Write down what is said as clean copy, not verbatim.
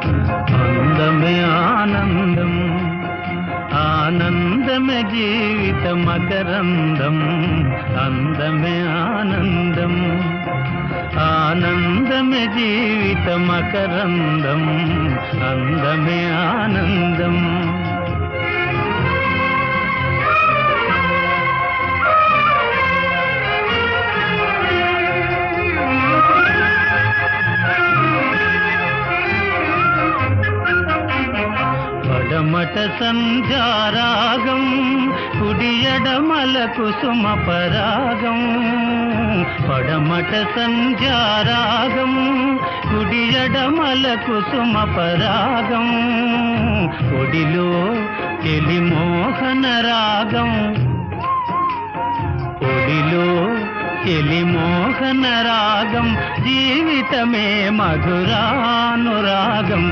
అందమే ఆనందం, ఆనందమే జీవిత మకరందం. అందమే ఆనందం, ఆనందమే జీవిత మకరందం. అందమే ఆనందం. పడమట సంధ్యారాగం, కుడియడమల కుసుమ పరాగం. పడమట సంధ్యారాగం, కుడియడమల కుసుమ పరాగం. ఒడిలో చెలి మోహన రాగం, ఒడిలో చెలి మోహన రాగం. జీవితమే మధురానురాగం.